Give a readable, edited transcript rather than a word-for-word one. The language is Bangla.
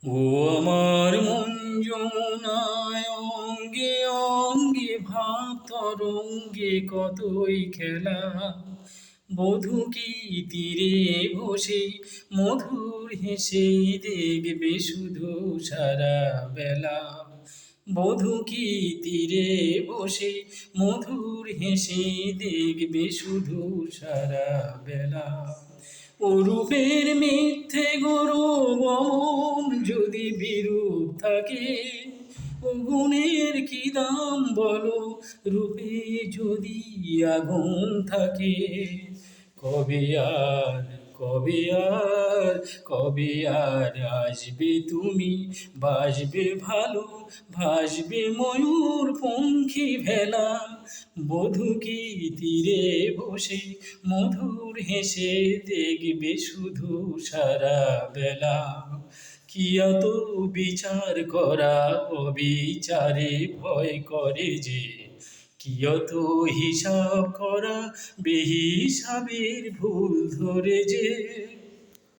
ও আমার মন যমুনায় অঙ্গে অঙ্গে ভাব তরঙ্গে কতই খেলা। বধূ কি তীরে বসে মধুর হেসে দেখবে শুধু সারা বেলা। বধূ কি তীরে বসে মধুর হেসে দেখবে শুধু সারা বেলা। অরূপের মিথ্যে গৌরব অমন যদি বিরূপ থাকে, ও গুণের কি দাম বলো রূপে যদি আগুন থাকে। কবে আর কবে আর কবে আর আসবে তুমি, বাসবে ভালো ভাসবে ময়ূর পঙ্খী ভেলা। বধূ কি তীরে বসে মধুর হেসে দেখবে শুধু সারা বেলা। কি এত বিচার করা অবিচারে ভয় করে যে, কি এত হিসাব করা বেহিসাবের ভুল ধরে যে।